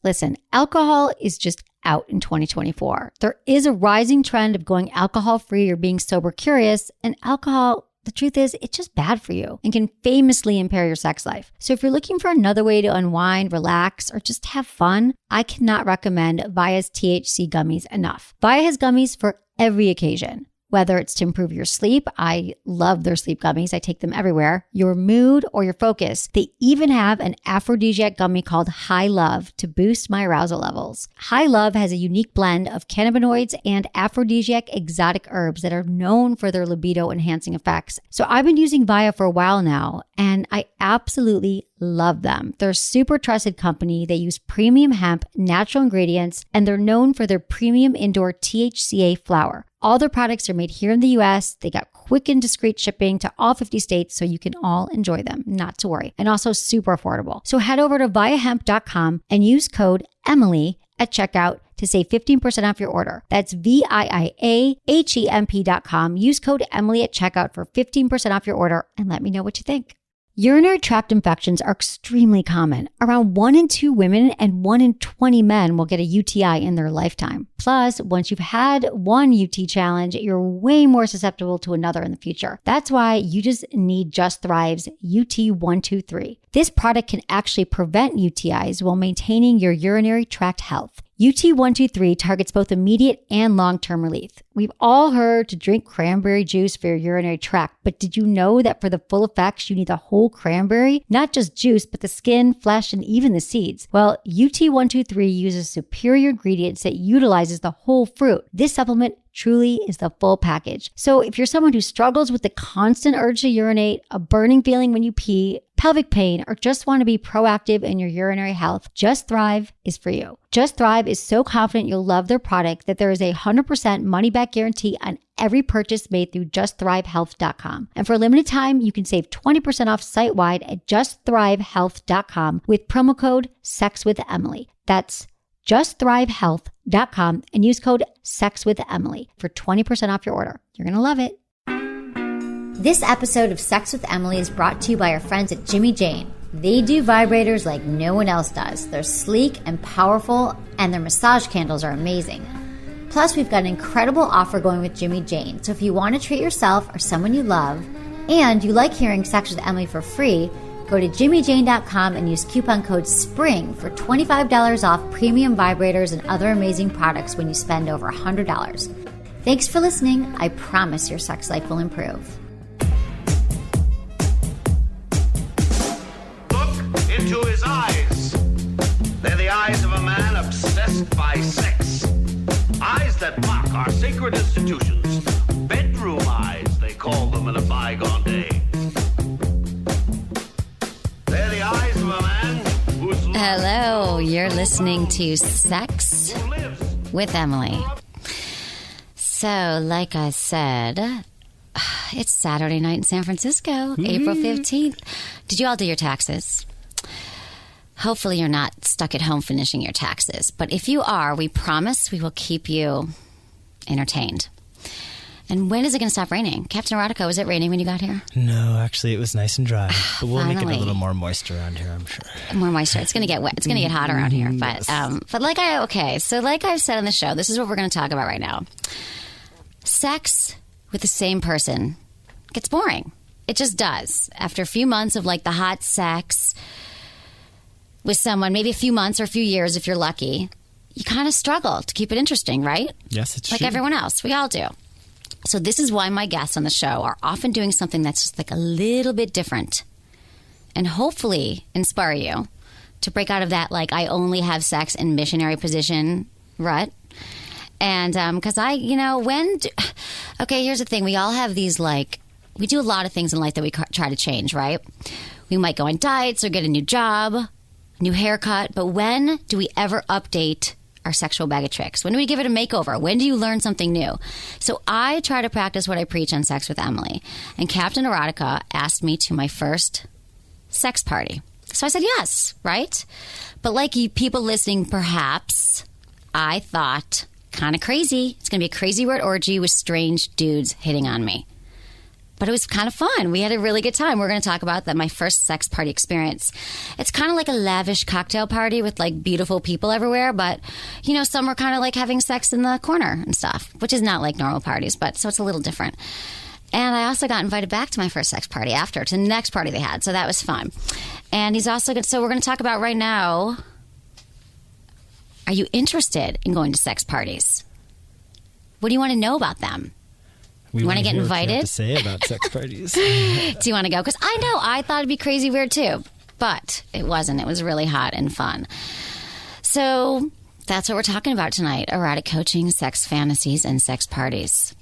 Listen, alcohol is just out in 2024. There is a rising trend of going alcohol-free or being sober curious, and alcohol, the truth is, it's just bad for you and can famously impair your sex life. So if you're looking for another way to unwind, relax, or just have fun, I cannot recommend Via's THC gummies enough. Via has gummies for every occasion. Whether it's to improve your sleep, I love their sleep gummies. I take them everywhere. Your mood or your focus. They even have an aphrodisiac gummy called High Love to boost my arousal levels. High Love has a unique blend of cannabinoids and aphrodisiac exotic herbs that are known for their libido enhancing effects. So I've been using Via for a while now, and I absolutely love them. They're a super trusted company. They use premium hemp, natural ingredients, and they're known for their premium indoor THCA flower. All their products are made here in the US. They got quick and discreet shipping to all 50 states so you can all enjoy them, not to worry. And also super affordable. So head over to viahemp.com and use code Emily at checkout to save 15% off your order. That's VIIAHEMP.com. Use code Emily at checkout for 15% off your order and let me know what you think. Urinary tract infections are extremely common. Around 1 in 2 women and 1 in 20 men will get a UTI in their lifetime. Plus, once you've had one UT challenge, you're way more susceptible to another in the future. That's why you just need Just Thrive's UT123. This product can actually prevent UTIs while maintaining your urinary tract health. UT123 targets both immediate and long-term relief. We've all heard to drink cranberry juice for your urinary tract, but did you know that for the full effects, you need the whole cranberry? Not just juice, but the skin, flesh, and even the seeds. Well, UT123 uses superior ingredients that utilizes the whole fruit. This supplement truly is the full package. So if you're someone who struggles with the constant urge to urinate, a burning feeling when you pee, pelvic pain, or just want to be proactive in your urinary health, Just Thrive is for you. Just Thrive is so confident you'll love their product that there is a 100% money-back guarantee on every purchase made through justthrivehealth.com. And for a limited time, you can save 20% off site-wide at justthrivehealth.com with promo code SEXWithEmily. That's justthrivehealth.com and use code SEXWithEmily for 20% off your order. You're going to love it. This episode of Sex with Emily is brought to you by our friends at Jimmy Jane. They do vibrators like no one else does. They're sleek and powerful, and their massage candles are amazing. Plus, we've got an incredible offer going with Jimmy Jane. So if you want to treat yourself or someone you love, and you like hearing Sex with Emily for free, go to jimmyjane.com and use coupon code SPRING for $25 off premium vibrators and other amazing products when you spend over $100. Thanks for listening. I promise your sex life will improve. Into his eyes. They're the eyes of a man obsessed by sex. Eyes that mock our sacred institutions. Bedroom eyes, they call them in a bygone day. They're the eyes of a man who's... Hello, you're listening to Sex with Emily. So, like I said, it's Saturday night in San Francisco, April 15th. Did you all do your taxes? Hopefully you're not stuck at home finishing your taxes. But if you are, we promise we will keep you entertained. And when is it going to stop raining? Captain Erotica, was it raining when you got here? No, actually it was nice and dry. But we'll make it a little more moist around here, I'm sure. More moisture. It's going to get wet. It's going to get hot around here. But yes. but like I've said on the show, this is what we're going to talk about right now. Sex with the same person gets boring. It just does. After a few months of like the hot sex with someone, maybe a few months or a few years if you're lucky, you kind of struggle to keep it interesting, right? Yes, it's like true. Everyone else. We all do. So this is why my guests on the show are often doing something that's just like a little bit different and hopefully inspire you to break out of that like I only have sex in missionary position rut. And because here's the thing. We all have these we do a lot of things in life that we try to change, right? We might go on diets or get a new job, new haircut, but when do we ever update our sexual bag of tricks? When do we give it a makeover? When do you learn something new? So I try to practice what I preach on Sex with Emily. And Captain Erotica asked me to my first sex party. So I said yes, right? But like you people listening, perhaps, I thought, kind of crazy. It's going to be a crazy word orgy with strange dudes hitting on me. But it was kind of fun. We had a really good time. We're going to talk about my first sex party experience. It's kind of like a lavish cocktail party with like beautiful people everywhere. But, you know, some were kind of like having sex in the corner and stuff, which is not like normal parties. But so it's a little different. And I also got invited back to my first sex party after, to the next party they had. So that was fun. And he's also good. So we're going to talk about right now. Are you interested in going to sex parties? What do you want to know about them? You want to get invited? What you have to say about sex parties. Do you want to go? Because I thought it'd be crazy weird too, but it wasn't. It was really hot and fun. So that's what we're talking about tonight: erotic coaching, sex fantasies, and sex parties.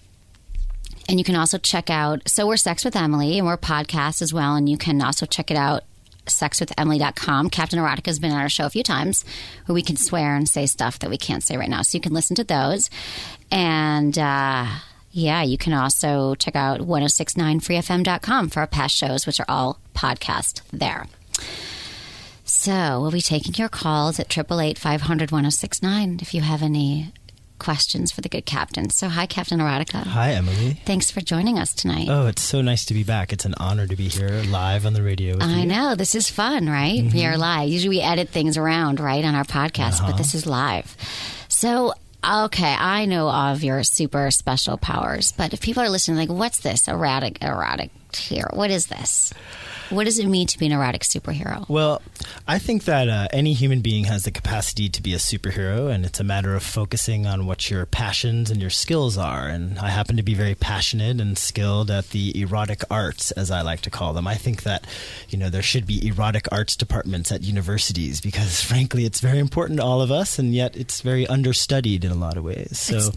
And you can also check out. So we're Sex with Emily, and we're podcasts as well. And you can also check it out. sexwithemily.com. Captain Erotica has been on our show a few times where we can swear and say stuff that we can't say right now. So you can listen to those. And yeah, you can also check out 1069freefm.com for our past shows, which are all podcast there. So we'll be taking your calls at 888-500-1069 if you have any questions for the good captain. So hi, Captain Erotica. Hi, Emily. Thanks for joining us tonight. Oh, it's so nice to be back. It's an honor to be here live on the radio with you. I know. This is fun, right? We are live. Usually we edit things around, right, on our podcast, but this is live. So, okay, I know of your super special powers, but if people are listening, like, what's this erotic hero? What is this? What does it mean to be an erotic superhero? Well, I think that any human being has the capacity to be a superhero, and it's a matter of focusing on what your passions and your skills are. And I happen to be very passionate and skilled at the erotic arts, as I like to call them. I think that, you know, there should be erotic arts departments at universities because, frankly, it's very important to all of us, and yet it's very understudied in a lot of ways. So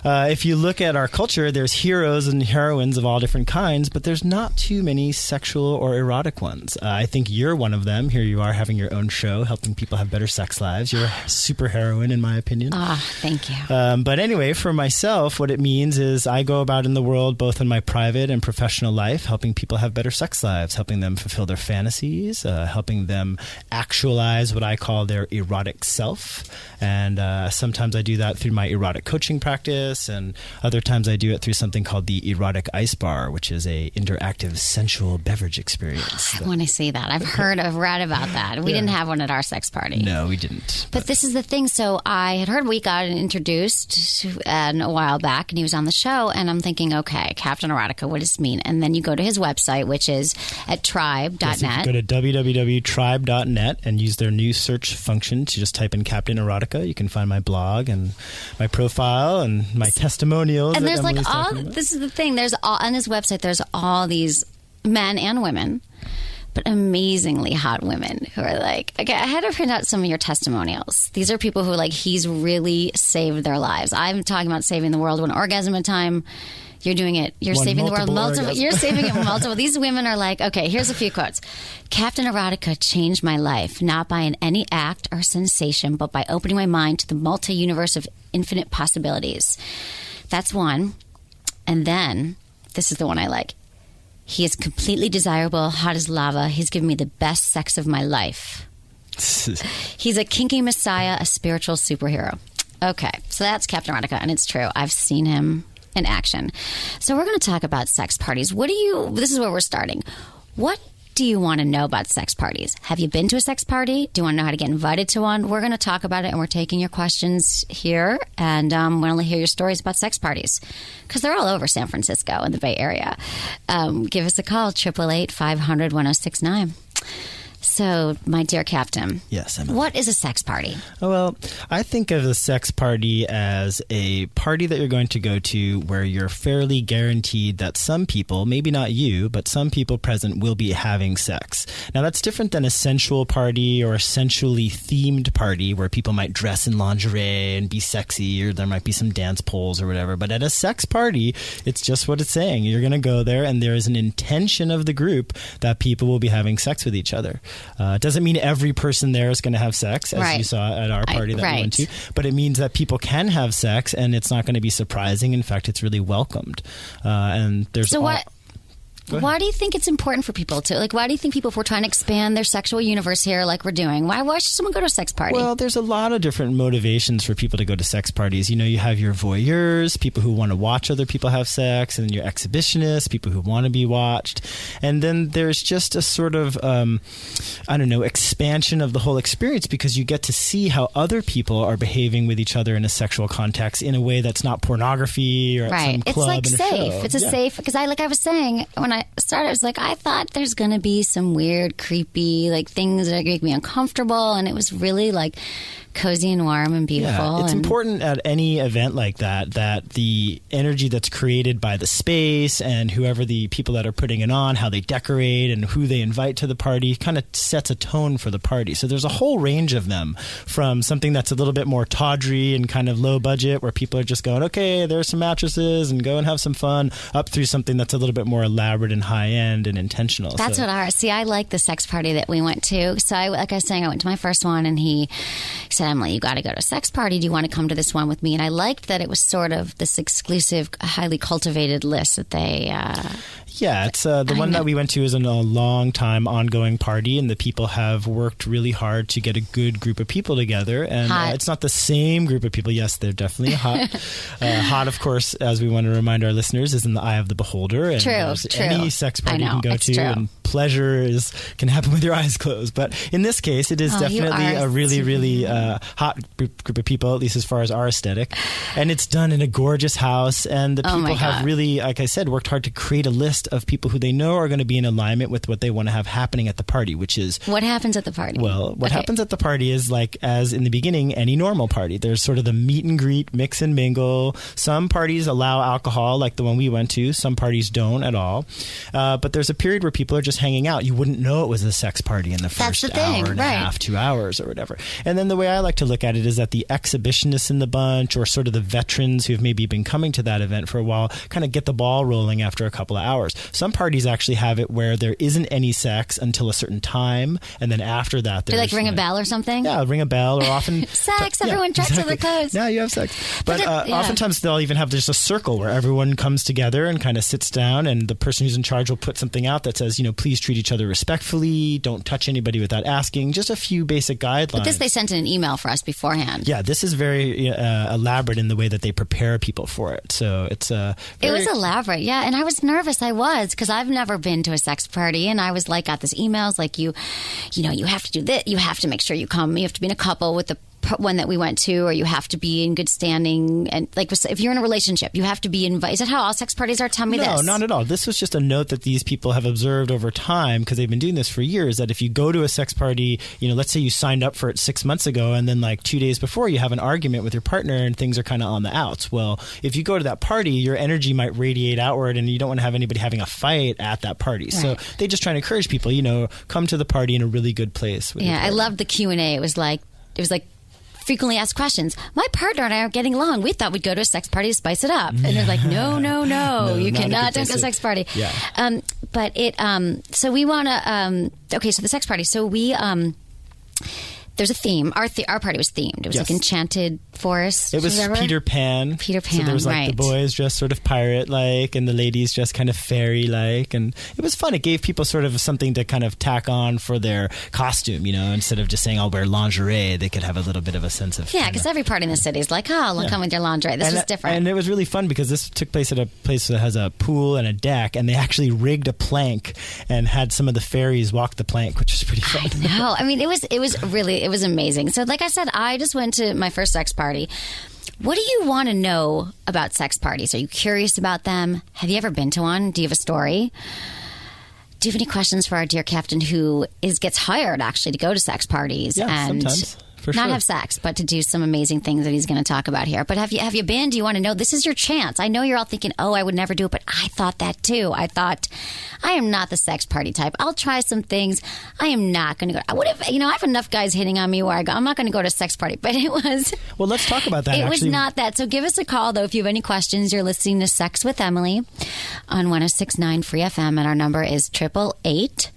if you look at our culture, there's heroes and heroines of all different kinds, but there's not too many sexual or erotic ones. I think you're one of them. Here you are having your own show, helping people have better sex lives. You're a super heroine, in my opinion. Thank you. But anyway, for myself, what it means is I go about in the world, both in my private and professional life, helping people have better sex lives, helping them fulfill their fantasies, helping them actualize what I call their erotic self. And sometimes I do that through my erotic coaching practice, and other times I do it through something called the Erotic Ice Bar, which is a interactive sensual beverage experience. I want to see that. I've read about that. We didn't have one at our sex party. No, we didn't. But this is the thing. So I had heard we got introduced a while back, and he was on the show, and I'm thinking, okay, Captain Erotica, what does this mean? And then you go to his website, which is at tribe.net. Yes, go to www.tribe.net and use their new search function to just type in Captain Erotica. You can find my blog and my profile and my testimonials. And there's like this is the thing. There's all on his website. There's all these men and women, but amazingly hot women who are like, okay, I had to print out some of your testimonials. These are people who like, he's really saved their lives. I'm talking about saving the world one orgasm at a time. You're doing it. You're saving the world multiple. You're saving it multiple. These women are like, okay, here's a few quotes. Captain Erotica changed my life, not by any act or sensation, but by opening my mind to the multi-universe of infinite possibilities. That's one. And then, this is the one I like. He is completely desirable, hot as lava. He's given me the best sex of my life. He's a kinky messiah, a spiritual superhero. Okay, so that's Captain Erotica, and it's true. I've seen him in action. So we're going to talk about sex parties. This is where we're starting. What do you want to know about sex parties? Have you been to a sex party? Do you want to know how to get invited to one? We're going to talk about it, and we're taking your questions here, and we want to hear your stories about sex parties because they're all over San Francisco and the Bay Area. Give us a call, 888-500-1069. So, my dear Captain. Yes, Emily. What is a sex party? Well, I think of a sex party as a party that you're going to go to where you're fairly guaranteed that some people, maybe not you, but some people present will be having sex. Now, that's different than a sensual party or a sensually themed party where people might dress in lingerie and be sexy, or there might be some dance poles or whatever. But at a sex party, it's just what it's saying. You're going to go there, and there is an intention of the group that people will be having sex with each other. It doesn't mean every person there is going to have sex, as you saw at our party that we went to, but it means that people can have sex, and it's not going to be surprising. In fact, it's really welcomed. And there's Why do you think it's important for people to, like, why do you think people, if we're trying to expand their sexual universe here like we're doing, why should someone go to a sex party? Well, there's a lot of different motivations for people to go to sex parties. You know, you have your voyeurs, people who want to watch other people have sex, and your exhibitionists, people who want to be watched. And then there's just a sort of, expansion of the whole experience, because you get to see how other people are behaving with each other in a sexual context in a way that's not pornography or at some club. It's like safe. It's a safe, because I was saying when I started, I was like, I thought there's going to be some weird, creepy, like things that make me uncomfortable, and it was really like cozy and warm and beautiful. Yeah, it's important at any event like that the energy that's created by the space and whoever the people that are putting it on, how they decorate and who they invite to the party, kind of sets a tone for the party. So there's a whole range of them, from something that's a little bit more tawdry and kind of low budget, where people are just going, okay, there's some mattresses and go and have some fun, up through something that's a little bit more elaborate and high end and intentional. That's what I like the sex party that we went to. So like I was saying, I went to my first one, and he said, Emily, you got to go to a sex party. Do you want to come to this one with me? And I liked that it was sort of this exclusive, highly cultivated list that they... Yeah, it's the one that we went to is a long time ongoing party, and the people have worked really hard to get a good group of people together. And it's not the same group of people. Yes, they're definitely hot. Hot, of course, as we want to remind our listeners, is in the eye of the beholder. And true. Any sex party you can go to, and pleasure can happen with your eyes closed. But in this case, it is definitely a really, really hot group of people, at least as far as our aesthetic. And it's done in a gorgeous house, and the people have really, like I said, worked hard to create a list of people who they know are going to be in alignment with what they want to have happening at the party, which is... What happens at the party? Well, what happens at the party is, like, as in the beginning, any normal party. There's sort of the meet and greet, mix and mingle. Some parties allow alcohol, like the one we went to. Some parties don't at all. But there's a period where people are just hanging out. You wouldn't know it was a sex party in the first hour and a half, 2 hours or whatever. And then the way I like to look at it is that the exhibitionists in the bunch, or sort of the veterans who've maybe been coming to that event for a while, kind of get the ball rolling after a couple of hours. Some parties actually have it where there isn't any sex until a certain time, and then after that, they like ring a bell or something. Yeah, ring a bell, or often sex. Everyone dresses to the clothes. Yeah, you have sex. But oftentimes they'll even have just a circle where everyone comes together and kind of sits down, and the person who's in charge will put something out that says, please treat each other respectfully, don't touch anybody without asking. Just a few basic guidelines. But this they sent in an email for us beforehand. Yeah, this is very elaborate in the way that they prepare people for it. So it's it was elaborate, yeah. And I was nervous. I was, because I've never been to a sex party, and I was like, got this emails like you have to do this. You have to make sure you come. You have to be in a couple with the one that we went to, or you have to be in good standing, and like if you're in a relationship, you have to be invited. Is that how all sex parties are? Tell me this. No, not at all. This was just a note that these people have observed over time, because they've been doing this for years, that if you go to a sex party, let's say you signed up for it 6 months ago, and then like 2 days before you have an argument with your partner and things are kind of on the outs. Well, if you go to that party, your energy might radiate outward, and you don't want to have anybody having a fight at that party. Right. So they just try to encourage people, come to the party in a really good place. Yeah, I loved the Q&A. It was like frequently asked questions. My partner and I are getting along. We thought we'd go to a sex party to spice it up. And they're like, no, you cannot go to a sex party. Yeah. But it, so we want to, so the sex party. So we, there's a theme. Our party was themed. It was like Enchanted Forest. It was Peter Pan. So there was like the boys dressed sort of pirate-like, and the ladies dressed kind of fairy-like. And it was fun. It gave people sort of something to kind of tack on for their costume, instead of just saying, I'll wear lingerie, they could have a little bit of a sense of... Yeah, because every party in the city is like, come with your lingerie. This was different. And it was really fun because this took place at a place that has a pool and a deck, and they actually rigged a plank and had some of the fairies walk the plank, which was pretty fun. I know. I mean, it was amazing. So like I said, I just went to my first sex party. What do you want to know about sex parties? Are you curious about them? Have you ever been to one? Do you have a story? Do you have any questions for our dear captain who gets hired actually to go to sex parties? Yeah, and sometimes. For not sure. have sex, but to do some amazing things that he's going to talk about here. But have you been? Do you want to know? This is your chance. I know you're all thinking, I would never do it, but I thought that too. I thought, I am not the sex party type. I'll try some things. I am not going to go. What if, I have enough guys hitting on me where I go, I'm not going to go to a sex party. But it was... Well, let's talk about that. It was not that. So give us a call, though, if you have any questions. You're listening to Sex with Emily on 106.9 Free FM, and our number is 888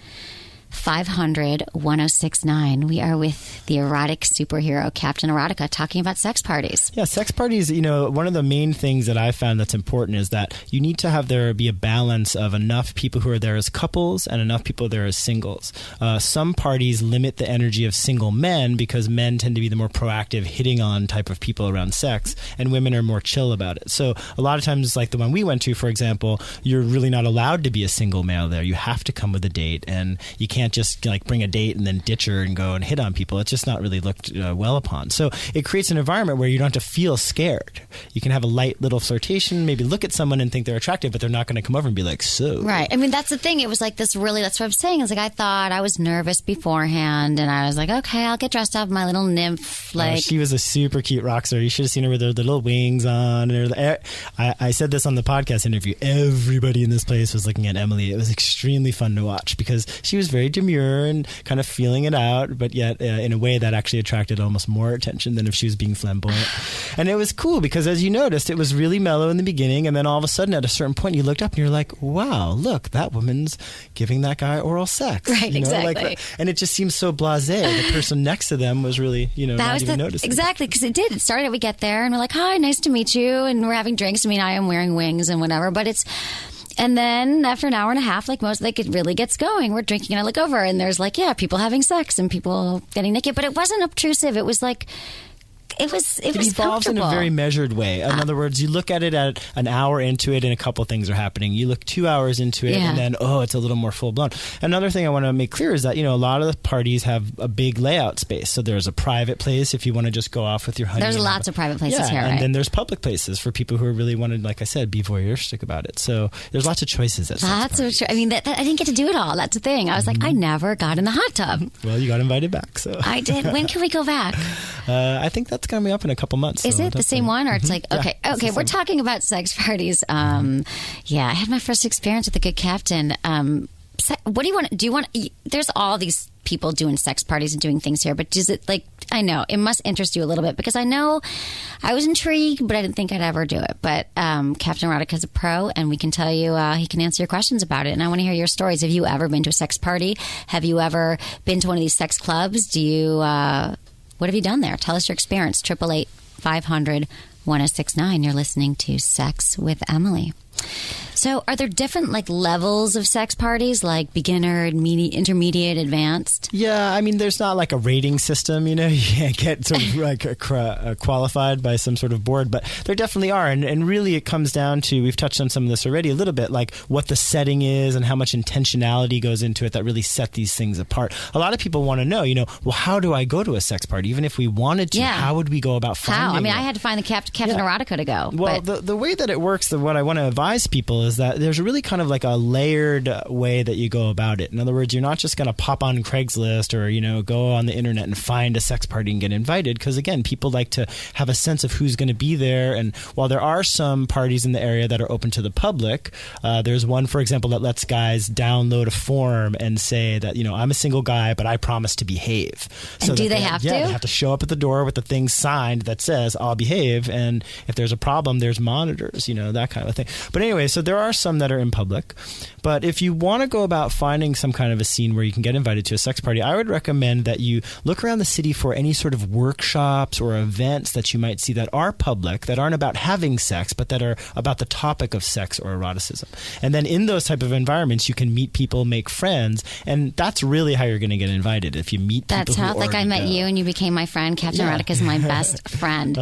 500-1069. We are with the erotic superhero, Captain Erotica, talking about sex parties. Yeah, sex parties, one of the main things that I found that's important is that you need to have there be a balance of enough people who are there as couples and enough people there as singles. Some parties limit the energy of single men because men tend to be the more proactive, hitting on type of people around sex, and women are more chill about it. So a lot of times, like the one we went to, for example, you're really not allowed to be a single male there. You have to come with a date, and you can't just like bring a date and then ditch her and go and hit on people. It's just not really looked well upon. So it creates an environment where you don't have to feel scared. You can have a light little flirtation, maybe look at someone and think they're attractive, but they're not going to come over and be like, so. Right. I mean, that's the thing. It was like this really, that's what I'm saying. It's like I thought I was nervous beforehand, and I was like, okay, I'll get dressed up, my little nymph. Like she was a super cute rock star. You should have seen her with her little wings on. I said this on the podcast interview. Everybody in this place was looking at Emily. It was extremely fun to watch because she was very demure and kind of feeling it out, but yet in a way that actually attracted almost more attention than if she was being flamboyant. And it was cool because, as you noticed, it was really mellow in the beginning, and then all of a sudden at a certain point you looked up and you're like, wow, look, that woman's giving that guy oral sex. Right, exactly. And it just seems so blasé. The person next to them was really, not even noticing. Exactly, because it did. It started, we get there and we're like, hi, nice to meet you, and we're having drinks. I mean, I am wearing wings and whatever, but it's... And then after an hour and a half, it really gets going. We're drinking and I look over and there's people having sex and people getting naked. But it wasn't obtrusive. It was like... It evolves in a very measured way. In other words, you look at it at an hour into it and a couple things are happening. You look 2 hours into it and then, it's a little more full blown. Another thing I want to make clear is that, a lot of the parties have a big layout space. So there's a private place if you want to just go off with your honey. There's lots of private places here, right? And then there's public places for people who really want to, like I said, be voyeuristic about it. So there's lots of choices at Lots of I mean, I didn't get to do it all. That's the thing. I was like, I never got in the hot tub. Well, you got invited back. So I did. When can we go back? I think that's coming up in a couple months. Is it the same one, or it's like okay? We're talking about sex parties. I had my first experience with a good captain. What do you want? Do you want? There's all these people doing sex parties and doing things here, but does it I know it must interest you a little bit because I know I was intrigued, but I didn't think I'd ever do it. But Captain Erotica is a pro, and we can tell you he can answer your questions about it. And I want to hear your stories. Have you ever been to a sex party? Have you ever been to one of these sex clubs? Do you? What have you done there? Tell us your experience. 888-500-1069. You're listening to Sex with Emily. So are there different levels of sex parties, like beginner, intermediate, advanced? Yeah, I mean, there's not a rating system, you can't get sort of qualified by some sort of board, but there definitely are. And really it comes down to, we've touched on some of this already a little bit, what the setting is and how much intentionality goes into it that really set these things apart. A lot of people want to know, well, how do I go to a sex party? Even if we wanted to, how would we go about finding I mean, it? I had to find the Captain Erotica to go. Well, the way that it works, what I want to advise people is that there's really kind of a layered way that you go about it. In other words, you're not just going to pop on Craigslist or, go on the internet and find a sex party and get invited. Because again, people like to have a sense of who's going to be there. And while there are some parties in the area that are open to the public, there's one, for example, that lets guys download a form and say that, I'm a single guy, but I promise to behave. So and do they have to? Yeah, they have to show up at the door with the thing signed that says, I'll behave. And if there's a problem, there's monitors, that kind of thing. But anyway, so there are some that are in public. But if you want to go about finding some kind of a scene where you can get invited to a sex party, I would recommend that you look around the city for any sort of workshops or events that you might see that are public, that aren't about having sex, but that are about the topic of sex or eroticism. And then in those type of environments, you can meet people, make friends, and that's really how you're going to get invited. If you meet people That's how, I met you and you became my friend. Captain Erotica is my best friend.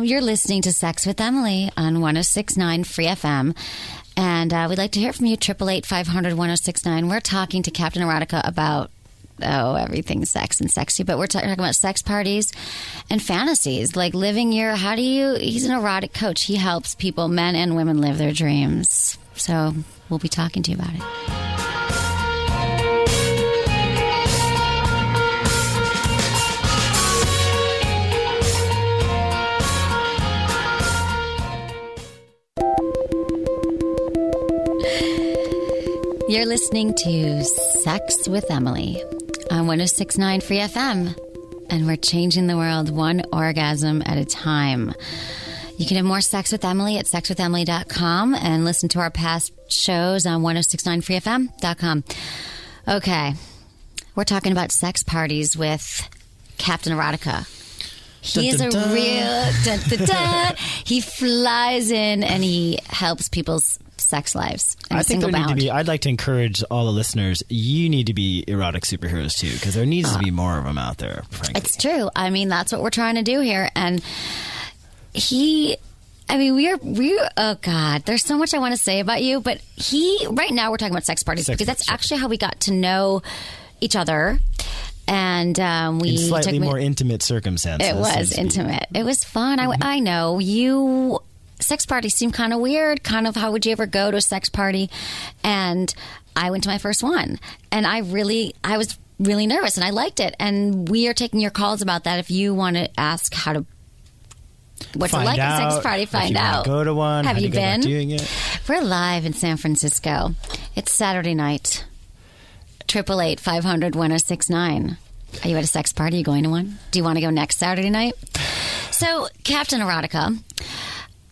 You're listening to Sex with Emily on 106.9 Free FM. And we'd like to hear from you, 888-500-1069. We're talking to Captain Erotica about, everything sex and sexy. But we're talking about sex parties and fantasies, living he's an erotic coach. He helps people, men and women, live their dreams. So we'll be talking to you about it. You're listening to Sex with Emily on 106.9 Free FM, and we're changing the world one orgasm at a time. You can have more Sex with Emily at sexwithemily.com and listen to our past shows on 106.9freefm.com. Okay, We're talking about sex parties with Captain Erotica. He is a real... He flies in and he helps people's sex lives in a single bound. I'd like to encourage all the listeners, you need to be erotic superheroes too, because there needs to be more of them out there, frankly. It's true. I mean, that's what we're trying to do here. And oh God, there's so much I want to say about you, but right now we're talking about sex parties because that's actually how we got to know each other. And we in slightly more intimate circumstances. It was intimate. It was fun. I know sex parties seem kind of weird. Kind of, how would you ever go to a sex party? And I went to my first one, and I was really nervous, and I liked it. And we are taking your calls about that. If you want to ask what's it like at a sex party, find out. Go to one. Have you been? Doing it? We're live in San Francisco. It's Saturday night. 888-500-1069. Are you at a sex party? Are you going to one? Do you want to go next Saturday night? So, Captain Erotica,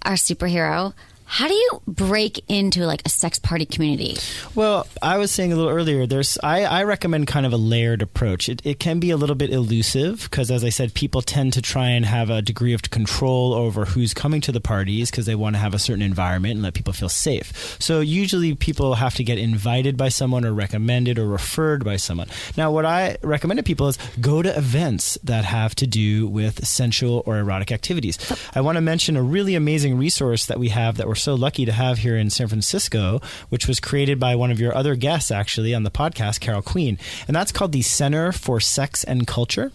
our superhero, how do you break into like a sex party community? Well, I was saying a little earlier, I recommend kind of a layered approach. It can be a little bit elusive because, as I said, people tend to try and have a degree of control over who's coming to the parties because they want to have a certain environment and let people feel safe. So usually people have to get invited by someone or recommended or referred by someone. Now, what I recommend to people is go to events that have to do with sensual or erotic activities. I want to mention a really amazing resource that we have that we're so lucky to have here in San Francisco, which was created by one of your other guests actually on the podcast, Carol Queen, and that's called the Center for Sex and Culture.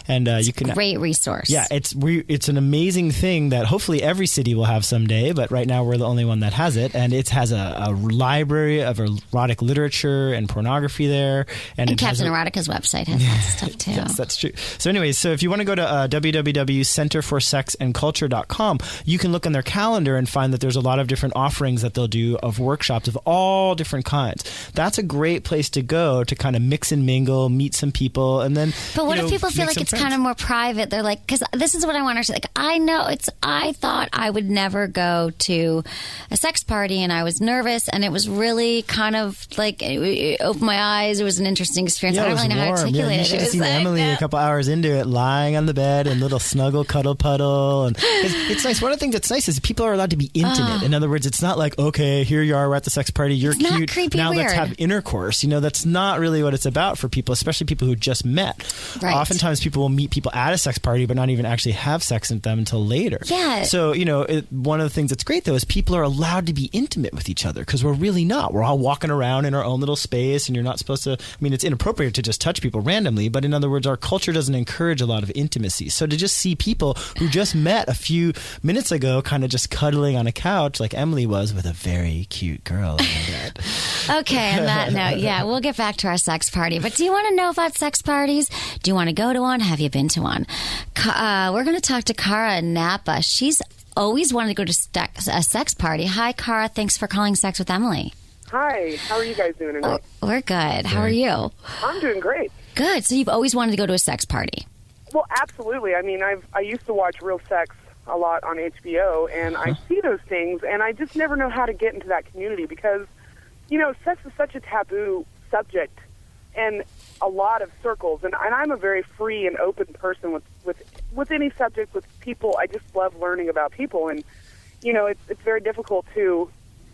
And you can great resource. Yeah, it's an amazing thing that hopefully every city will have someday. But right now we're the only one that has it, and it has a library of erotic literature and pornography there. And Captain Erotica's website has lots of stuff too. Yes, that's true. So, anyways, if you want to go to www.centerforsexandculture.com, you can look on their calendar and find that there's a lot of different offerings that they'll do of workshops of all different kinds. That's a great place to go to kind of mix and mingle, meet some people, and then. But what if people feel like it's kind of more private? They're like, because this is what I want to say. Like, I thought I would never go to a sex party, and I was nervous, and it was really kind of like it opened my eyes. It was an interesting experience. I don't really know how to articulate it. You should have seen Emily a couple hours into it, lying on the bed and little snuggle cuddle puddle, and it's nice. One of the things that's nice is people are allowed to be intimate. In other words, it's not like, okay, here you are, we're at the sex party, you're cute, not creepy, now weird. Let's have intercourse. That's not really what it's about for people, especially people who just met. Right. Oftentimes people will meet people at a sex party but not even actually have sex with them until later. Yeah. So, one of the things that's great though is people are allowed to be intimate with each other because we're really not. We're all walking around in our own little space, and you're not supposed to, it's inappropriate to just touch people randomly, but in other words, our culture doesn't encourage a lot of intimacy. So to just see people who just met a few minutes ago kind of just cuddling on a couch like Emily was with a very cute girl in her bed. Okay, on that note, yeah, we'll get back to our sex party. But do you want to know about sex parties? Do you want to go to one? Have you been to one? We're going to talk to Cara in Napa. She's always wanted to go to a sex party. Hi, Cara. Thanks for calling Sex with Emily. Hi. How are you guys doing tonight? We're good. How are you? I'm doing great. Good. So you've always wanted to go to a sex party? Well, absolutely. I used to watch Real Sex a lot on HBO, and I see those things, and I just never know how to get into that community because, sex is such a taboo subject and a lot of circles, and I'm a very free and open person with any subject, with people. I just love learning about people, and, it's very difficult to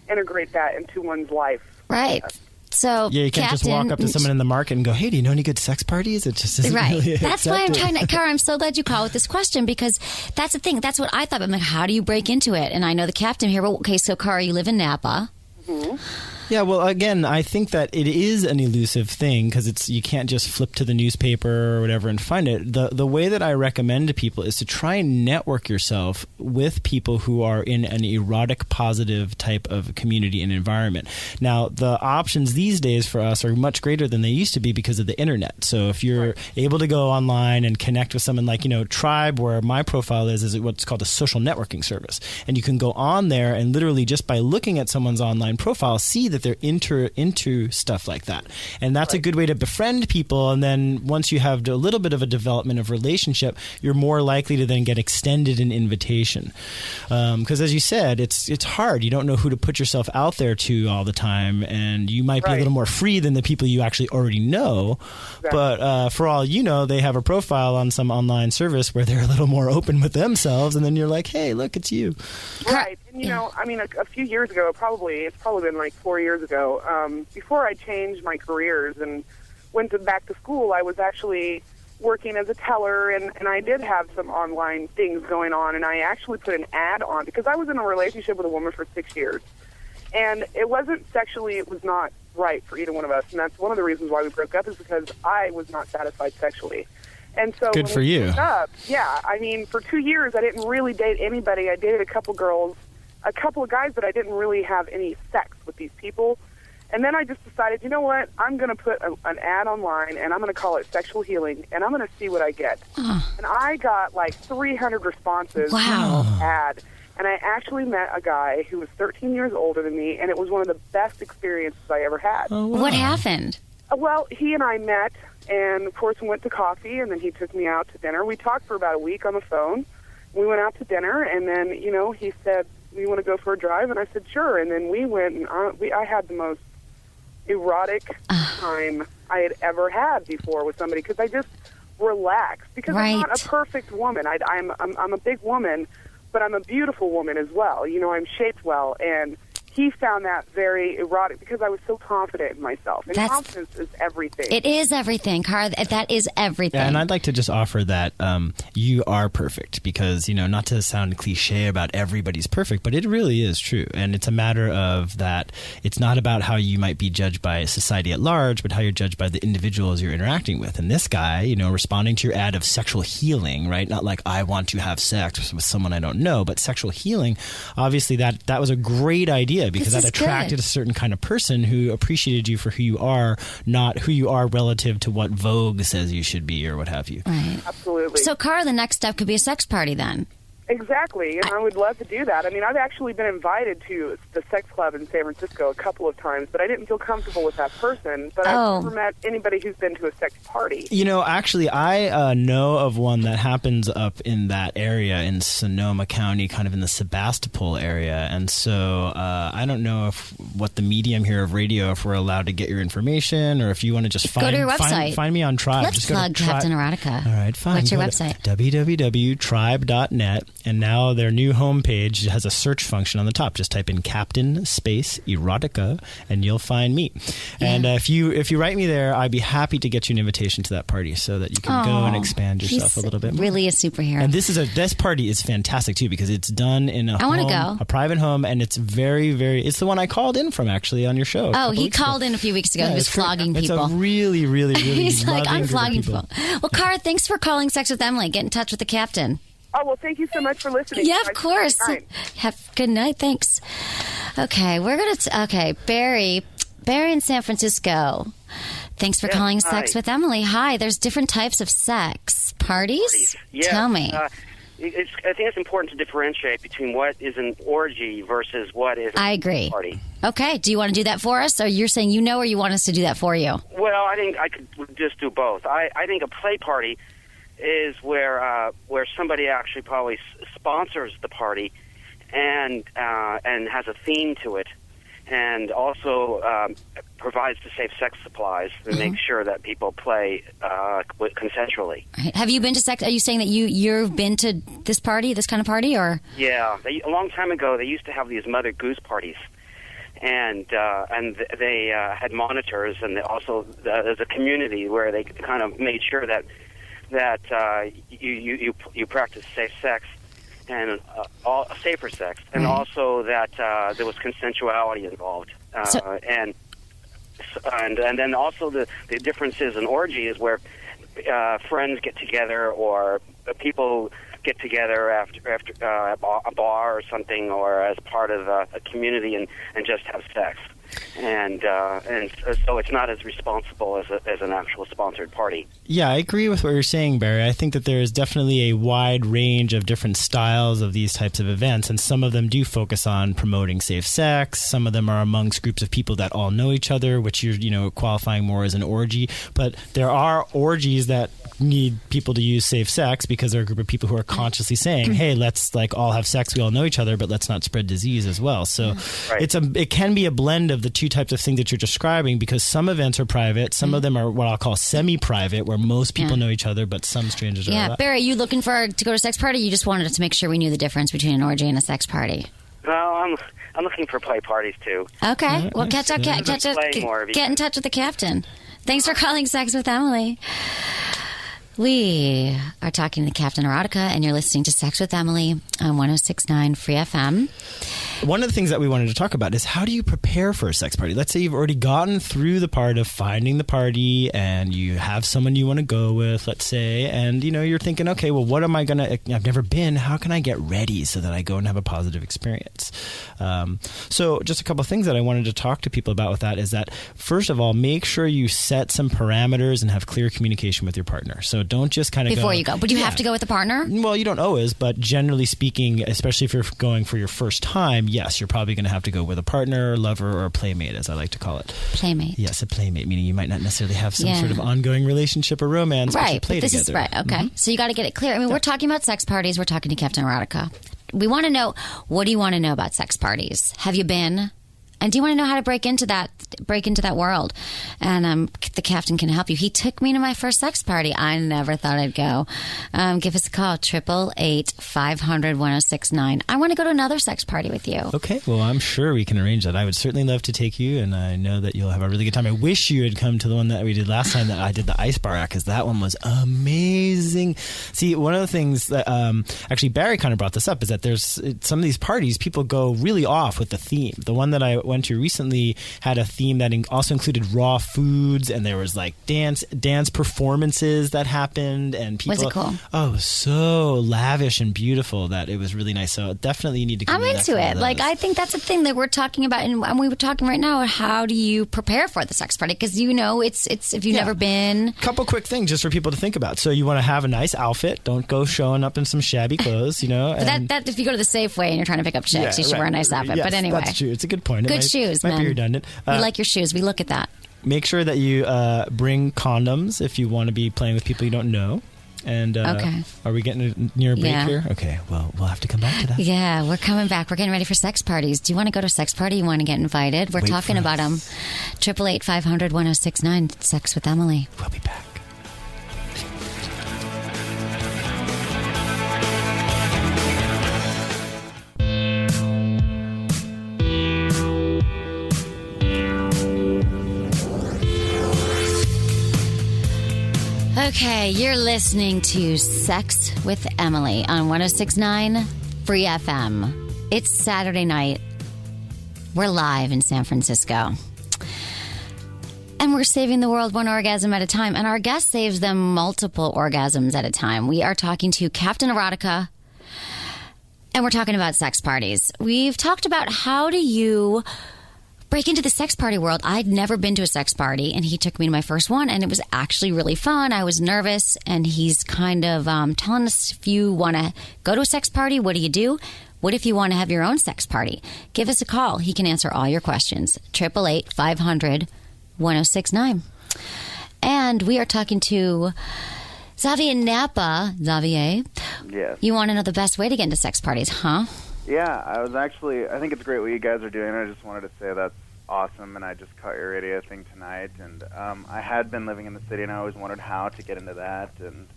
integrate that into one's life. Right. So, yeah, you can't just walk up to someone in the market and go, hey, do you know any good sex parties? It just isn't really That's why I'm trying to, Cara, I'm so glad you called with this question because that's the thing. That's what I thought. I'm like, how do you break into it? And I know the captain here. Well, okay, so, Cara, you live in Napa. Mm-hmm. Yeah, well, again, I think that it is an elusive thing because you can't just flip to the newspaper or whatever and find it. The way that I recommend to people is to try and network yourself with people who are in an erotic positive type of community and environment. Now, the options these days for us are much greater than they used to be because of the internet. So if you're able to go online and connect with someone like, Tribe, where my profile is what's called a social networking service. And you can go on there and literally just by looking at someone's online profile, see that they're into stuff like that. And that's a good way to befriend people. And then once you have a little bit of a development of relationship, you're more likely to then get extended an invitation. Because as you said, it's hard. You don't know who to put yourself out there to all the time. And you might be a little more free than the people you actually already know. Exactly. But for all you know, they have a profile on some online service where they're a little more open with themselves. And then you're like, hey, look, it's you. Right. And, you know, I mean, a few years ago, it's probably been like 4 years ago, before I changed my careers and went back to school, I was actually working as a teller, and I did have some online things going on, and I actually put an ad on because I was in a relationship with a woman for 6 years. And it wasn't sexually, it was not right for either one of us. And that's one of the reasons why we broke up, is because I was not satisfied sexually. And so good for you. Yeah, I mean, for 2 years, I didn't really date anybody. I dated a couple of guys, but I didn't really have any sex with these people. And then I just decided, you know what, I'm going to put an ad online, and I'm going to call it Sexual Healing, and I'm going to see what I get. And I got like 300 responses to the ad. And I actually met a guy who was 13 years older than me, and it was one of the best experiences I ever had. Oh, wow. What happened? Well, he and I met, and of course we went to coffee, and then he took me out to dinner. We talked for about a week on the phone. We went out to dinner, and then, you know, he said, "You want to go for a drive?" And I said, "Sure." And then we went, and I had the most erotic time I had ever had before with somebody, because I just relaxed. Because I'm not a perfect woman. I'm a big woman, but I'm a beautiful woman as well. You know, I'm shaped well, and he found that very erotic because I was so confident in myself. And confidence is everything. It is everything, Cara. That is everything. Yeah, and I'd like to just offer that you are perfect because, you know, not to sound cliche about everybody's perfect, but it really is true. And it's a matter of that it's not about how you might be judged by society at large, but how you're judged by the individuals you're interacting with. And this guy, you know, responding to your ad of sexual healing, right? Not like I want to have sex with someone I don't know, but sexual healing. Obviously, that was a great idea. Because that attracted a certain kind of person who appreciated you for who you are, not who you are relative to what Vogue says you should be or what have you. Right. Absolutely. So, Cara, the next step could be a sex party then. Exactly, and I would love to do that. I mean, I've actually been invited to the sex club in San Francisco a couple of times, but I didn't feel comfortable with that person. But I've never met anybody who's been to a sex party. You know, actually, I know of one that happens up in that area in Sonoma County, kind of in the Sebastopol area. And so I don't know what the medium here of radio, if we're allowed to get your information, or if you want to just go to your website. Find me on Tribe. Let's plug Captain Erotica. All right, fine. What's your website? www.tribe.net. And now their new homepage has a search function on the top. Just type in Captain space Erotica, and you'll find me. Yeah. And if you write me there, I'd be happy to get you an invitation to that party so that you can go and expand yourself a little bit more. Really a superhero. And this party is fantastic too because it's done in a private home, and it's very, very. It's the one I called in from actually on your show. Oh, he called in a few weeks ago. He was flogging people. It's a really, really, really. He's like, I'm flogging people. Well, Cara, thanks for calling Sex with Emily. Get in touch with the captain. Oh, well, thank you so much for listening. Yeah, of course. Have good night. Thanks. Okay, Barry in San Francisco. Thanks for calling Sex with Emily. Hi, there's different types of sex. Parties? Yeah. Tell me. I think it's important to differentiate between what is an orgy versus what is I agree. A party. Okay, do you want to do that for us, or you're saying you know, or you want us to do that for you? Well, I think I could just do both. I think a play party is where somebody actually probably sponsors the party and has a theme to it, and also provides the safe sex supplies to make sure that people play consensually. Right. Have you been to sex? Are you saying that you've been to this kind of party, or? Yeah, a long time ago they used to have these Mother Goose parties. And they had monitors, and also there's a community where they kind of made sure that you practice safe sex and safer sex, and also that there was consensuality involved, and then also the differences in orgy is where friends get together or people get together after a bar or something, or as part of a community and just have sex. and so it's not as responsible as an actual sponsored party. Yeah, I agree with what you're saying, Barry. I think that there is definitely a wide range of different styles of these types of events, and some of them do focus on promoting safe sex. Some of them are amongst groups of people that all know each other, which you're qualifying more as an orgy. But there are orgies that need people to use safe sex because they're a group of people who are consciously saying, hey, let's all have sex, we all know each other, but let's not spread disease as well. So it can be a blend of the two types of things that you're describing, because some events are private, some of them are what I'll call semi-private, where most people know each other, but some strangers are. Yeah, Barry, are you looking to go to a sex party? You just wanted to make sure we knew the difference between an orgy and a sex party. No, I'm looking for play parties too. Okay, well, get in touch with the captain. Thanks for calling Sex with Emily. We are talking to Captain Erotica, and you're listening to Sex with Emily on 106.9 Free FM. One of the things that we wanted to talk about is, how do you prepare for a sex party? Let's say you've already gotten through the part of finding the party and you have someone you want to go with, let's say, and you're thinking, okay, well, what am I going to, I've never been, how can I get ready so that I go and have a positive experience? So just a couple of things that I wanted to talk to people about with that is that, first of all, make sure you set some parameters and have clear communication with your partner. So don't just kind of before you go. But you have to go with a partner? Well, you don't always, but generally speaking, especially if you're going for your first time, yes, you're probably going to have to go with a partner, lover, or a playmate, as I like to call it. Playmate. Yes, a playmate, meaning you might not necessarily have some sort of ongoing relationship or romance, but you play together. Right, okay. Mm-hmm. So you got to get it clear. I mean, we're talking about sex parties. We're talking to Captain Erotica. We want to know, what do you want to know about sex parties? Have you been? And do you want to know how to break into that world? And the captain can help you. He took me to my first sex party. I never thought I'd go. Give us a call, 888-500-1069. I want to go to another sex party with you. Okay, well, I'm sure we can arrange that. I would certainly love to take you, and I know that you'll have a really good time. I wish you had come to the one that we did last time that I did the ice bar at, because that one was amazing. See, one of the things that actually Barry kind of brought this up is that there's some of these parties, people go really off with the theme. The one that I went to recently had a theme that also included raw foods, and there was dance performances that happened, and people. Was it cool? Oh, it was so lavish and beautiful that it was really nice. So definitely you need to. I'm into it. I think that's a thing that we're talking about, and we were talking right now. How do you prepare for the sex party? Because it's if you've never been. Couple quick things just for people to think about. So you want to have a nice outfit. Don't go showing up in some shabby clothes. But that if you go to the Safeway and you're trying to pick up chicks, you should wear a nice outfit. Yes, but anyway, that's true. It's a good point. Good shoes, might man. be redundant. We like your shoes. We look at that. Make sure that you bring condoms if you want to be playing with people you don't know. And okay. Are we getting near a break here? Okay, well, we'll have to come back to that. Yeah, we're coming back. We're getting ready for sex parties. Do you want to go to a sex party? You want to get invited? We're talking about them. 888-500-1069. Sex with Emily. We'll be back. Okay, you're listening to Sex with Emily on 106.9 Free FM. It's Saturday night. We're live in San Francisco. And we're saving the world one orgasm at a time. And our guest saves them multiple orgasms at a time. We are talking to Captain Erotica. And we're talking about sex parties. We've talked about how do you break into the sex party world. I'd never been to a sex party, and he took me to my first one, and it was actually really fun. I was nervous, and he's kind of telling us, if you want to go to a sex party, what do you do? What if you want to have your own sex party? Give us a call. He can answer all your questions. 888-500-1069. And we are talking to Xavier Napa. Xavier? Yes. You want to know the best way to get into sex parties, huh? Yeah, I think it's great what you guys are doing. I just wanted to say that's awesome, and I just caught your radio thing tonight. And I had been living in the city, and I always wondered how to get into that. And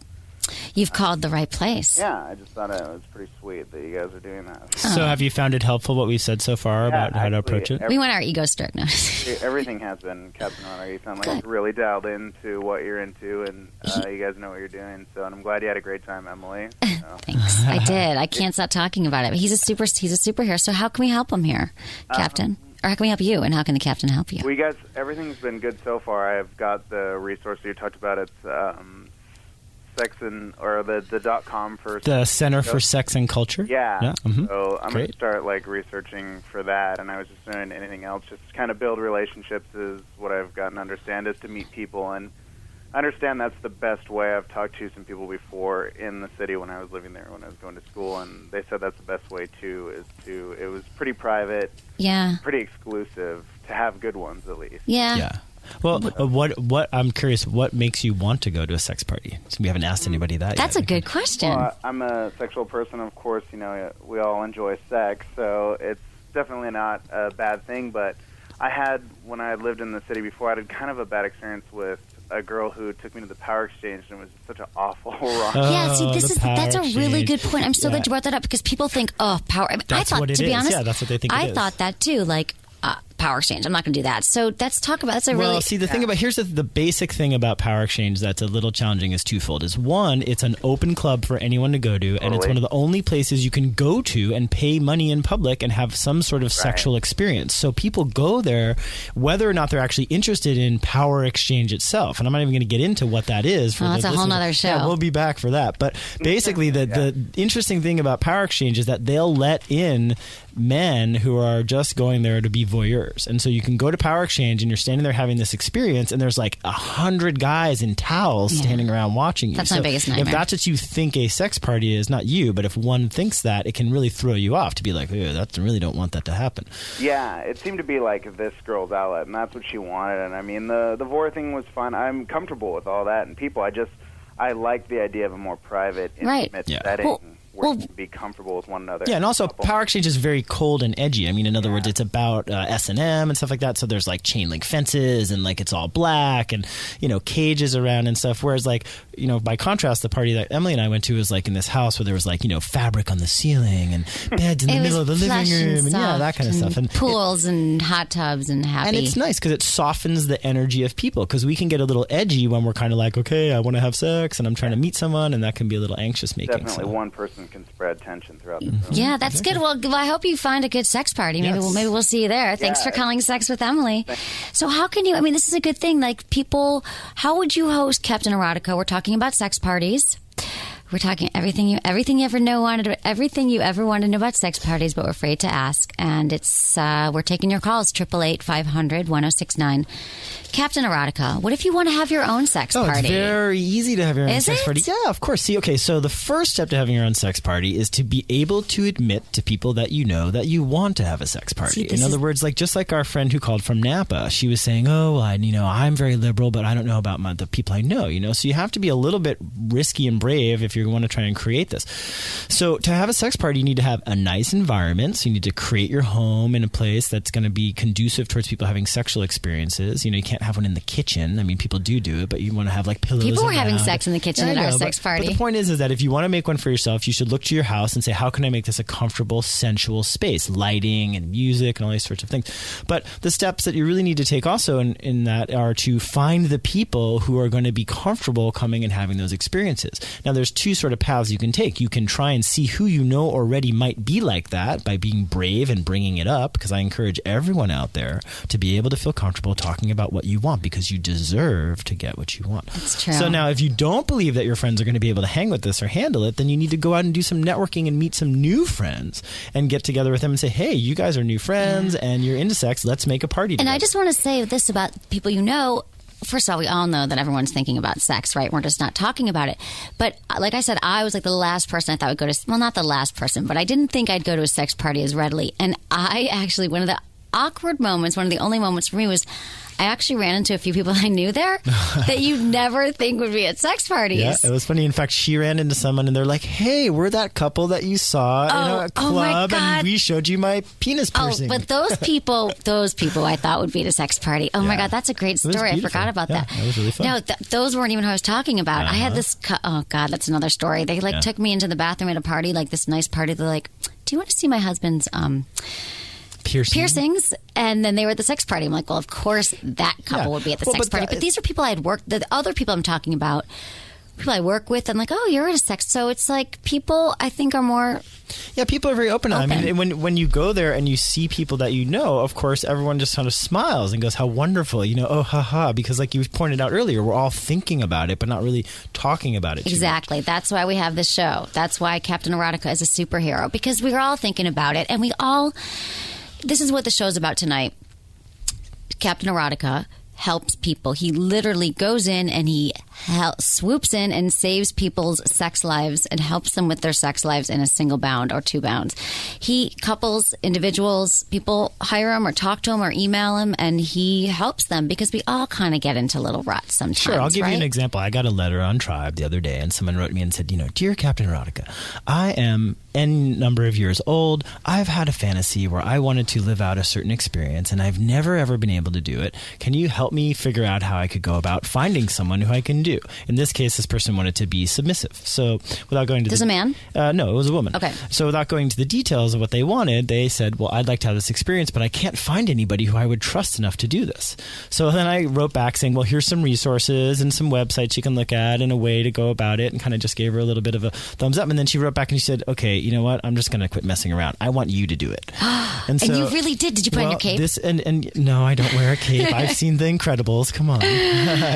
you've called the right place. Yeah, I just thought it was pretty sweet that you guys are doing that. So have you found it helpful what we've said so far about how to approach it? We want our ego stroked. No. Everything has been, Captain Erotica. You sound like really dialed into what you're into, and you guys know what you're doing. So, and I'm glad you had a great time, Emily. So. Thanks. I did. I can't stop talking about it. He's a superhero. So how can we help him here, Captain? Or how can we help you, and how can the captain help you? Well, you guys, everything's been good so far. I've got the resource you talked about. It's the .com for the Center for Sex and Culture. Yeah. Mm-hmm. So I'm going Great. to start researching for that, and I was just doing anything else, just kind of build relationships is what I've gotten to understand, is to meet people, and I understand that's the best way. I've talked to some people before in the city when I was living there, when I was going to school, and they said that's the best way too. It was pretty private, pretty exclusive, to have good ones at least. Yeah. Well, what I'm curious, what makes you want to go to a sex party? So we haven't asked anybody that That's yet. a good question. Well, I'm a sexual person, of course. We all enjoy sex, so it's definitely not a bad thing. But when I lived in the city before, I had kind of a bad experience with a girl who took me to the power exchange, and it was such an awful wrong. Yeah, see, that's a really good point. I'm so glad you brought that up, because people think, power. That's I thought, what it to be is. honest, Yeah, that's what they think it I is. thought that too, power exchange. I'm not going to do that. So let's talk about, that's a really... Well, see, the thing about, here's the basic thing about power exchange that's a little challenging is twofold. Is one, it's an open club for anyone to go to, and it's one of the only places you can go to and pay money in public and have some sort of sexual experience. So people go there whether or not they're actually interested in power exchange itself. And I'm not even going to get into what that is. That's a whole nother show. Yeah, we'll be back for that. But basically, the interesting thing about power exchange is that they'll let in men who are just going there to be voyeurs. And so you can go to power exchange and you're standing there having this experience, and there's 100 guys in towels standing around watching you. That's my biggest nightmare. If that's what you think a sex party is, not you, but if one thinks that, it can really throw you off to be like, I really don't want that to happen. Yeah, it seemed to be like this girl's outlet, and that's what she wanted. And I mean, the voyeur thing was fun. I'm comfortable with all that, and people, I like the idea of a more private, intimate setting. Where you can be comfortable with one another. Yeah, and also power exchange is very cold and edgy. I mean, in other words, it's about S&M and stuff like that. So there's chain link fences and it's all black and cages around and stuff. Whereas by contrast, the party that Emily and I went to was in this house where there was fabric on the ceiling and beds in the middle of the living room and that kind of stuff. And pools and hot tubs and happy. And it's nice because it softens the energy of people, because we can get a little edgy when we're kind of okay, I want to have sex and I'm trying to meet someone, and that can be a little anxious making. Definitely one person can spread tension throughout the room. Yeah, that's good. Well, I hope you find a good sex party. Maybe we'll see you there. Thanks for calling Sex with Emily. So how can you, this is a good thing. People, how would you host Captain Erotica? We're talking about sex parties. We're talking everything you ever wanted to know about sex parties, but we're afraid to ask. And it's we're taking your calls, 888-500-1069. Captain Erotica, what if you want to have your own sex party? It's very easy to have your own sex it? party. Yeah, of course. See, okay, so the first step to having your own sex party is to be able to admit to people that you know that you want to have a sex party. In other words, just like our friend who called from Napa, she was saying, I'm very liberal, but I don't know about the people I know, So you have to be a little bit risky and brave if you want to try and create this. So to have a sex party, you need to have a nice environment. So you need to create your home in a place that's going to be conducive towards people having sexual experiences. You can't have one in the kitchen. I mean, people do it, but you want to have pillows. People were around. having sex in the kitchen at our sex party. But the point is that if you want to make one for yourself, you should look to your house and say, how can I make this a comfortable, sensual space? Lighting and music and all these sorts of things. But the steps that you really need to take also in that are to find the people who are going to be comfortable coming and having those experiences. Now, there's two sort of paths you can take. You can try and see who you know already might be like that by being brave and bringing it up, because I encourage everyone out there to be able to feel comfortable talking about what you want, because you deserve to get what you want. That's true. So now if you don't believe that your friends are going to be able to hang with this or handle it, then you need to go out and do some networking and meet some new friends and get together with them and say, hey, you guys are new friends and you're into sex. Let's make a party together. And I just want to say this about people you know. First of all, we all know that everyone's thinking about sex, right? We're just not talking about it. But like I said, I was the last person I thought would go to, well, not the last person, but I didn't think I'd go to a sex party as readily. And I actually, one of the awkward moments, one of the only moments for me was I actually ran into a few people I knew there that you'd never think would be at sex parties. Yeah, it was funny. In fact, she ran into someone and they're like, hey, we're that couple that you saw in a club and we showed you my penis piercing. Oh, but those people I thought would be at a sex party. Oh my God, that's a great story. I forgot about that. That was really fun. No, those weren't even who I was talking about. I had this, oh God, that's another story. They took me into the bathroom at a party, this nice party. They're like, do you want to see my husband's piercings? And then they were at the sex party. I'm like, well, of course that couple would be at the sex party. But these are people I had worked. The other people I'm talking about people I work with, I'm like, oh, you're into sex. So it's like people, I think, are more... Yeah, people are very open. I mean, when you go there and you see people that you know, of course, everyone just kind of smiles and goes, how wonderful, oh, haha. Because like you pointed out earlier, we're all thinking about it, but not really talking about it. Exactly. That's why we have this show. That's why Captain Erotica is a superhero, because we're all thinking about it. And this is what the show's about tonight. Captain Erotica helps people. He literally goes in and he swoops in and saves people's sex lives and helps them with their sex lives in a single bound or 2 bounds. He couples, individuals, people hire him or talk to him or email him, and he helps them because we all kind of get into little ruts sometimes. Sure, I'll give you an example. I got a letter on Tribe the other day, and someone wrote me and said, Dear Captain Erotica, I am N number of years old. I've had a fantasy where I wanted to live out a certain experience, and I've never ever been able to do it. Can you help me figure out how I could go about finding someone who I can do? In this case, this person wanted to be submissive. So without going to a man? No, it was a woman. Okay. So without going to the details of what they wanted, they said, well, I'd like to have this experience, but I can't find anybody who I would trust enough to do this. So then I wrote back saying, well, here's some resources and some websites you can look at and a way to go about it, and kind of just gave her a little bit of a thumbs up. And then she wrote back and she said, okay, you know what? I'm just going to quit messing around. I want you to do it. And you really did. Did you put on your cape? And no, I don't wear a cape. I've seen The Incredibles. Come on.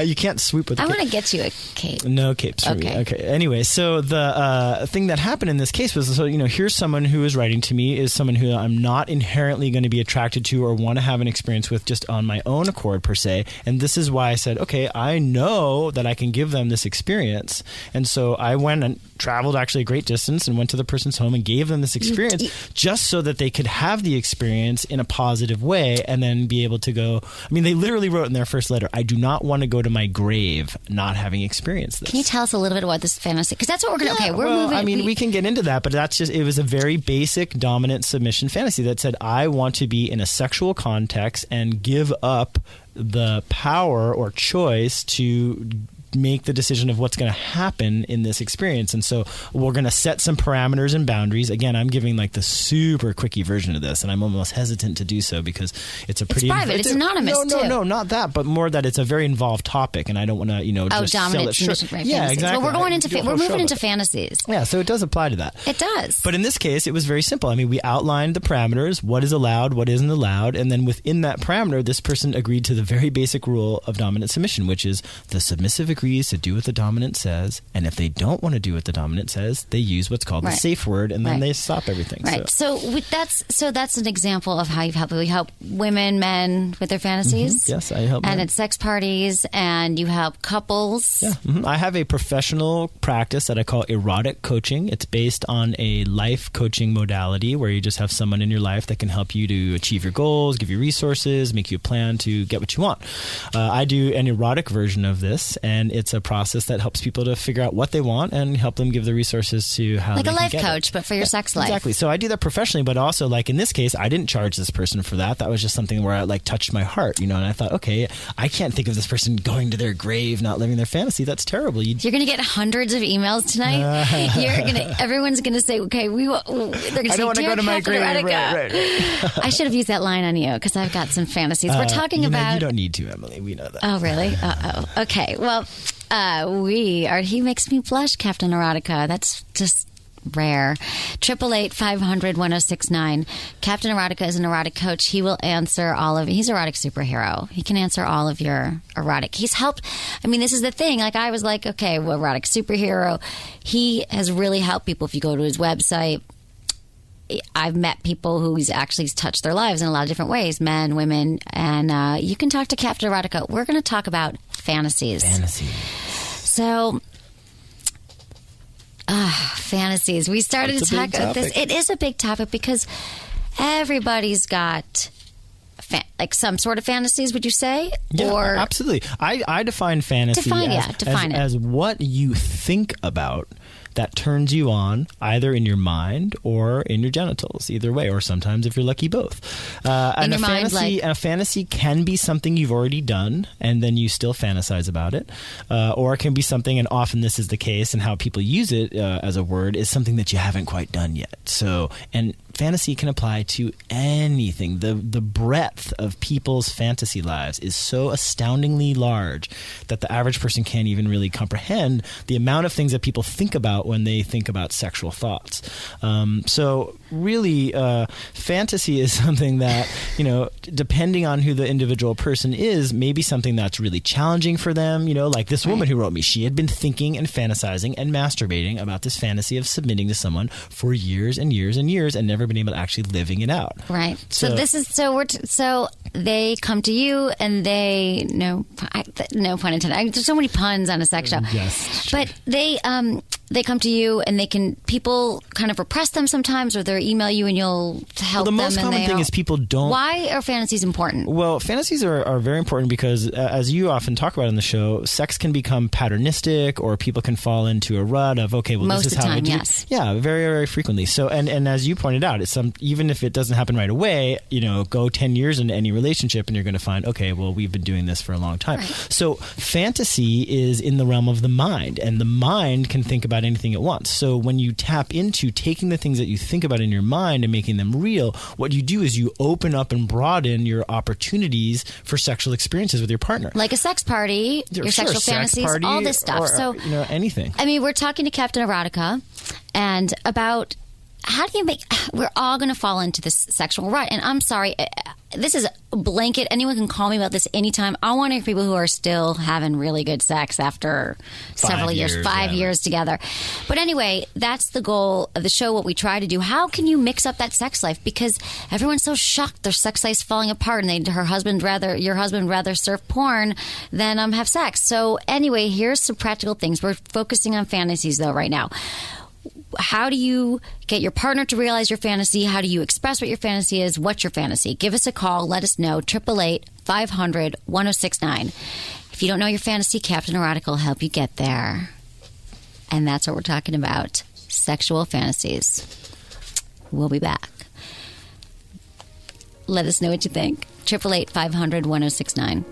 You can't swoop with a cape. I want to get you a cape. No capes for me. Okay. Anyway, so the thing that happened in this case was, here's someone who is writing to me, is someone who I'm not inherently going to be attracted to or want to have an experience with just on my own accord per se. And this is why I said, okay, I know that I can give them this experience. And so I went and traveled actually a great distance and went to the person's home and gave them this experience just so that they could have the experience in a positive way and then be able to go. I mean, they literally wrote in their first letter, I do not want to go to my grave not having experienced this. Can you tell us a little bit about this fantasy? Because that's what we're going to... we're moving... I mean, we can get into that, but it was a very basic dominant submission fantasy that said, I want to be in a sexual context and give up the power or choice to make the decision of what's going to happen in this experience. And so we're going to set some parameters and boundaries. Again, I'm giving like the super quickie version of this, and I'm almost hesitant to do so because it's private. It's anonymous too. No, not that, but more that it's a very involved topic, and I don't want to, just sell it short. Yeah, exactly. Well, we're moving into fantasies. Yeah, so it does apply to that. It does. But in this case, it was very simple. I mean, we outlined the parameters, what is allowed, what isn't allowed, and then within that parameter, this person agreed to the very basic rule of dominant submission, which is the submissive agrees to do what the dominant says, and if they don't want to do what the dominant says, they use what's called the safe word, and then they stop everything. Right. So that's an example of how you help women, men with their fantasies. Mm-hmm. Yes, I help. And it's sex parties, and you help couples. Yeah. Mm-hmm. I have a professional practice that I call erotic coaching. It's based on a life coaching modality where you just have someone in your life that can help you to achieve your goals, give you resources, make you a plan to get what you want. I do an erotic version of this, and it's a process that helps people to figure out what they want and help them give the resources to how like they a life can get coach, it. but for your sex life. Exactly. So I do that professionally, but also like in this case, I didn't charge this person for that. That was just something where it touched my heart, and I thought, okay, I can't think of this person going to their grave, not living their fantasy. That's terrible. You're going to get hundreds of emails tonight. Everyone's going to say, okay, they're going to say, I don't want to go to my grave. Right. I should have used that line on you because I've got some fantasies. We're talking about. You don't need to, Emily. We know that. Oh, really? Okay. Well, he makes me blush, Captain Erotica. That's just rare. 888-500-1069. Captain Erotica is an erotic coach. He will answer he's an erotic superhero. He can answer all of your erotic. He's helped. I mean, this is the thing. I was like, okay, well, erotic superhero. He has really helped people. If you go to his website, I've met people who he's actually touched their lives in a lot of different ways, men, women, and you can talk to Captain Erotica. We're going to talk about fantasies. So, fantasies. We started to talk about this. It is a big topic because everybody's got some sort of fantasies, would you say? Yeah, absolutely. I define fantasy as what you think about that turns you on either in your mind or in your genitals, either way, or sometimes if you're lucky, both. And a fantasy can be something you've already done and then you still fantasize about it, or it can be something, and often this is the case, and how people use it as a word is something that you haven't quite done yet. So, and fantasy can apply to anything. The breadth of people's fantasy lives is so astoundingly large that the average person can't even really comprehend the amount of things that people think about when they think about sexual thoughts. So really, fantasy is something that, depending on who the individual person is, maybe something that's really challenging for them. Like this woman who wrote me, she had been thinking and fantasizing and masturbating about this fantasy of submitting to someone for years and years and years and never been able to actually living it out. Right. So so they come to you and they no pun intended. There's so many puns on a sex show. Yes. But they come to you and people kind of repress them sometimes, or they email you and you'll help them. The most common thing is people don't. Why are fantasies important? Well, fantasies are very important because, as you often talk about on the show, sex can become patternistic, or people can fall into a rut of, okay, well, most this is of the how time, I do. yes. Yeah, very, very frequently. So, and as you pointed out, even if it doesn't happen right away, go 10 years into any relationship and you're going to find, okay, well, we've been doing this for a long time. Right. So fantasy is in the realm of the mind, and the mind can think about anything at once. So when you tap into taking the things that you think about in your mind and making them real, what you do is you open up and broaden your opportunities for sexual experiences with your partner. Like a sex party, your sexual fantasies, party, all this stuff. Or, anything. I mean, we're talking to Captain Erotica and about how do you we're all going to fall into this sexual rut. And I'm sorry, this is a blanket. Anyone can call me about this anytime. I want to hear people who are still having really good sex after several years, 5 years together. But anyway, that's the goal of the show, what we try to do. How can you mix up that sex life? Because everyone's so shocked their sex life's falling apart and your husband rather surf porn than have sex. So anyway, here's some practical things. We're focusing on fantasies though right now. How do you get your partner to realize your fantasy? How do you express what your fantasy is? What's your fantasy? Give us a call. Let us know. 888-500-1069. If you don't know your fantasy, Captain Erotica will help you get there. And that's what we're talking about. Sexual fantasies. We'll be back. Let us know what you think. 888-500-1069.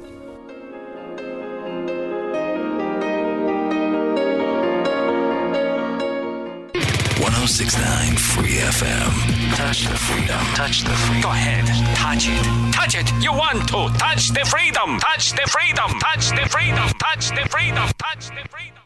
106.9 Free FM. Touch the freedom. Touch the freedom. Go ahead. Touch it. Touch it. You want to. Touch the freedom. Touch the freedom. Touch the freedom. Touch the freedom. Touch the freedom.